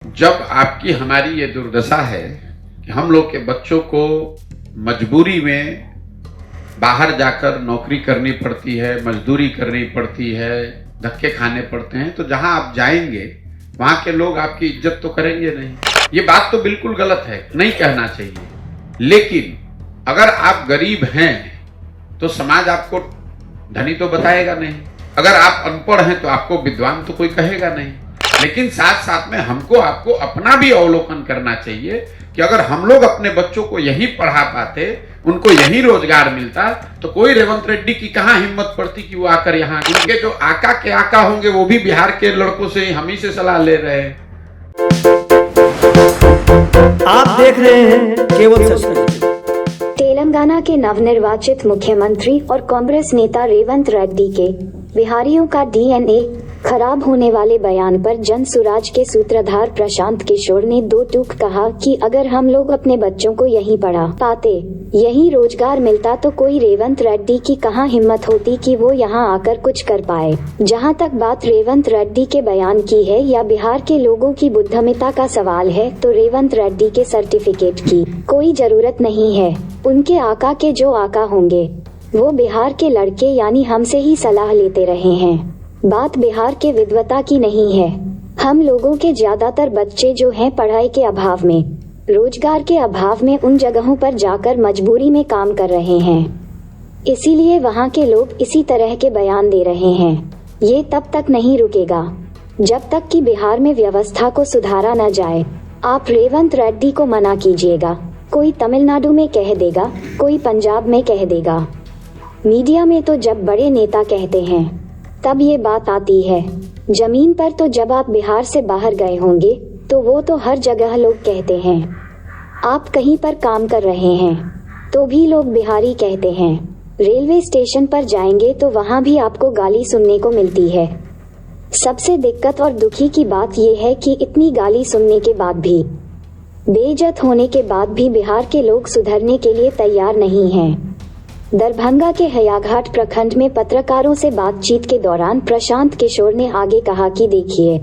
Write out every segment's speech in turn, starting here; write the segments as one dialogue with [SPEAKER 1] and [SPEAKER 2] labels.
[SPEAKER 1] जब आपकी हमारी ये दुर्दशा है कि हम लोग के बच्चों को मजबूरी में बाहर जाकर नौकरी करनी पड़ती है, मजदूरी करनी पड़ती है, धक्के खाने पड़ते हैं, तो जहां आप जाएंगे वहां के लोग आपकी इज्जत तो करेंगे नहीं। ये बात तो बिल्कुल गलत है, नहीं कहना चाहिए। लेकिन अगर आप गरीब हैं तो समाज आपको धनी तो बताएगा नहीं, अगर आप अनपढ़ हैं तो आपको विद्वान तो कोई कहेगा नहीं। लेकिन साथ साथ में हमको आपको अपना भी अवलोकन करना चाहिए कि अगर हम लोग अपने बच्चों को यही पढ़ा पाते, उनको यही रोजगार मिलता, तो कोई रेवंत रेड्डी की कहां हिम्मत पड़ती कि वो आकर यहाँ, उनके जो आका के आका होंगे वो भी बिहार के लड़कों से हम ही से सलाह ले रहे हैं।
[SPEAKER 2] आप देख रहे हैं केवल सच।
[SPEAKER 3] तेलंगाना के नवनिर्वाचित मुख्यमंत्री और कांग्रेस नेता रेवंत रेड्डी के बिहारियों का डीएनए खराब होने वाले बयान पर जन सुराज के सूत्रधार प्रशांत किशोर ने दो टूक कहा कि अगर हम लोग अपने बच्चों को यहीं पढ़ा पाते, यहीं रोजगार मिलता, तो कोई रेवंत रेड्डी की कहां हिम्मत होती कि वो यहां आकर कुछ कर पाए। जहां तक बात रेवंत रेड्डी के बयान की है या बिहार के लोगों की बुद्धिमत्ता का सवाल है, तो रेवंत रेड्डी के सर्टिफिकेट की कोई जरूरत नहीं है। उनके आका के जो आका होंगे वो बिहार के लड़के यानी हमसे ही सलाह लेते रहे हैं। बात बिहार के विद्वता की नहीं है। हम लोगों के ज्यादातर बच्चे जो हैं पढ़ाई के अभाव में, रोजगार के अभाव में उन जगहों पर जाकर मजबूरी में काम कर रहे हैं। इसीलिए वहाँ के लोग इसी तरह के बयान दे रहे हैं। ये तब तक नहीं रुकेगा जब तक कि बिहार में व्यवस्था को सुधारा न जाए। आप रेवंत रेड्डी को मना कीजिएगा, कोई तमिलनाडु में कह देगा, कोई पंजाब में कह देगा। मीडिया में तो जब बड़े नेता कहते हैं तब ये बात आती है। जमीन पर तो जब आप बिहार से बाहर गए होंगे तो वो तो हर जगह लोग कहते हैं। आप कहीं पर काम कर रहे हैं तो भी लोग बिहारी कहते हैं। रेलवे स्टेशन पर जाएंगे तो वहाँ भी आपको गाली सुनने को मिलती है। सबसे दिक्कत और दुखी की बात ये है कि इतनी गाली सुनने के बाद भी, बेइज्जत होने के बाद भी बिहार के लोग सुधरने के लिए तैयार नहीं हैं। दरभंगा के हयाघाट प्रखंड में पत्रकारों से बातचीत के दौरान प्रशांत किशोर ने आगे कहा कि देखिए,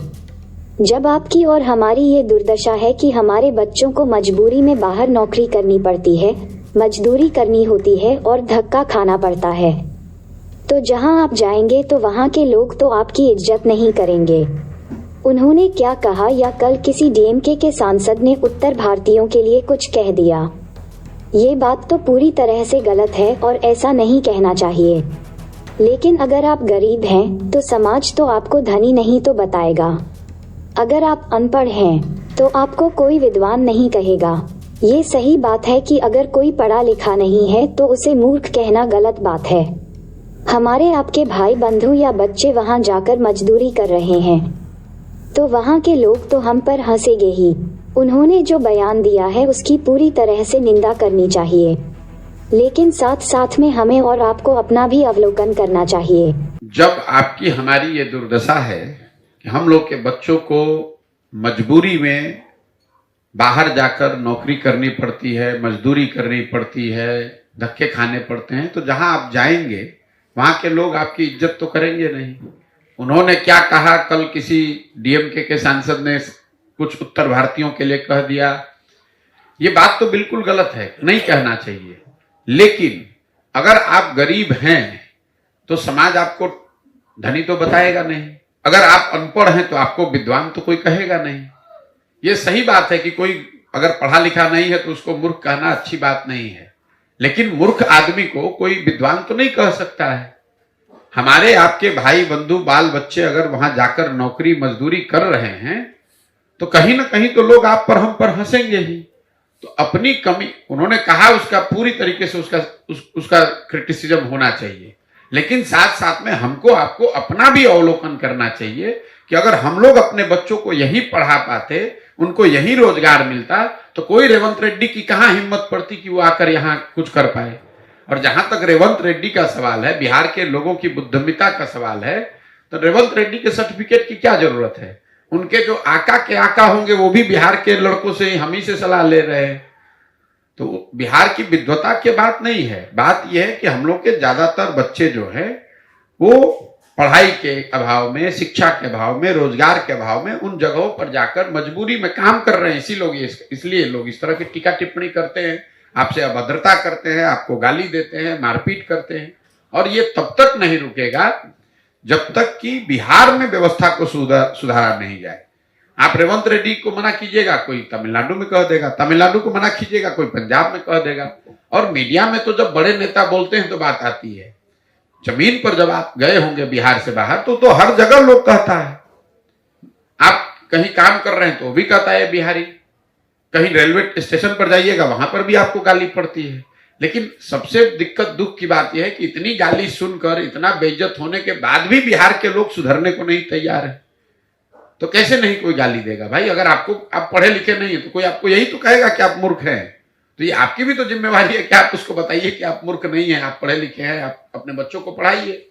[SPEAKER 3] जब आपकी और हमारी ये दुर्दशा है कि हमारे बच्चों को मजबूरी में बाहर नौकरी करनी पड़ती है, मजदूरी करनी होती है और धक्का खाना पड़ता है, तो जहां आप जाएंगे तो वहां के लोग तो आपकी इज्जत नहीं करेंगे। उन्होंने क्या कहा, या कल किसी डीएमके के सांसद ने उत्तर भारतीयों के लिए कुछ कह दिया, ये बात तो पूरी तरह से गलत है और ऐसा नहीं कहना चाहिए। लेकिन अगर आप गरीब हैं तो समाज तो आपको धनी नहीं तो बताएगा। अगर आप अनपढ़ हैं तो आपको कोई विद्वान नहीं कहेगा। ये सही बात है कि अगर कोई पढ़ा लिखा नहीं है तो उसे मूर्ख कहना गलत बात है। हमारे आपके भाई बंधु या बच्चे वहाँ जाकर मजदूरी कर रहे हैं तो वहाँ के लोग तो हम पर हंसेंगे ही। उन्होंने जो बयान दिया है उसकी पूरी तरह से निंदा करनी चाहिए, लेकिन साथ साथ में हमें और आपको अपना भी अवलोकन करना चाहिए।
[SPEAKER 1] जब आपकी हमारी ये दुर्दशा है कि हम लोग के बच्चों को मजबूरी में बाहर जाकर नौकरी करनी पड़ती है, मजदूरी करनी पड़ती है, धक्के खाने पड़ते हैं, तो जहां आप जाएंगे वहां के लोग आपकी इज्जत तो करेंगे नहीं। उन्होंने क्या कहा, कल किसी डीएमके के सांसद ने कुछ उत्तर भारतीयों के लिए कह दिया, ये बात तो बिल्कुल गलत है, नहीं कहना चाहिए। लेकिन अगर आप गरीब हैं तो समाज आपको धनी तो बताएगा नहीं, अगर आप अनपढ़ हैं तो आपको विद्वान तो कोई कहेगा नहीं। ये सही बात है कि कोई अगर पढ़ा लिखा नहीं है तो उसको मूर्ख कहना अच्छी बात नहीं है, लेकिन मूर्ख आदमी को कोई विद्वान तो नहीं कह सकता है। हमारे आपके भाई बंधु बाल बच्चे अगर वहां जाकर नौकरी मजदूरी कर रहे हैं तो कहीं ना कहीं तो लोग आप पर हम पर हंसेंगे ही। तो अपनी कमी, उन्होंने कहा, उसका पूरी तरीके से उसका क्रिटिसिज्म होना चाहिए, लेकिन साथ साथ में हमको आपको अपना भी अवलोकन करना चाहिए कि अगर हम लोग अपने बच्चों को यही पढ़ा पाते, उनको यही रोजगार मिलता, तो कोई रेवंत रेड्डी की कहां हिम्मत पड़ती कि वो आकर यहाँ कुछ कर पाए। और जहां तक रेवंत रेड्डी का सवाल है, बिहार के लोगों की बुद्धिमत्ता का सवाल है, तो रेवंत रेड्डी के सर्टिफिकेट की क्या जरूरत है। उनके जो आका के आका होंगे वो भी बिहार के लड़कों से हम ही से सलाह ले रहे हैं। तो बिहार की विद्वता की बात नहीं है, बात यह है कि हम लोग के ज्यादातर बच्चे जो है वो पढ़ाई के अभाव में, शिक्षा के अभाव में, रोजगार के अभाव में उन जगहों पर जाकर मजबूरी में काम कर रहे हैं। इसलिए लोग इस तरह की टीका टिप्पणी करते हैं, आपसे अभद्रता करते हैं, आपको गाली देते हैं, मारपीट करते हैं। और ये तब तक नहीं रुकेगा जब तक कि बिहार में व्यवस्था को सुधारा नहीं जाए। आप रेवंत रेड्डी को मना कीजिएगा, कोई तमिलनाडु में कह देगा, तमिलनाडु को मना कीजिएगा, कोई पंजाब में कह देगा। और मीडिया में तो जब बड़े नेता बोलते हैं तो बात आती है, जमीन पर जब आप गए होंगे बिहार से बाहर तो हर जगह लोग कहता है। आप कहीं काम कर रहे हैं तो भी कहता है बिहारी, कहीं रेलवे स्टेशन पर जाइएगा वहां पर भी आपको गाली पड़ती है। लेकिन सबसे दिक्कत, दुख की बात यह है कि इतनी गाली सुनकर, इतना बेइज्जत होने के बाद भी बिहार के लोग सुधरने को नहीं तैयार है। तो कैसे नहीं कोई गाली देगा भाई? अगर आप पढ़े लिखे नहीं है तो कोई आपको यही तो कहेगा कि आप मूर्ख हैं। तो ये आपकी भी तो जिम्मेवारी है कि आप उसको बताइए कि आप मूर्ख नहीं है, आप पढ़े लिखे हैं, आप अपने बच्चों को पढ़ाइए।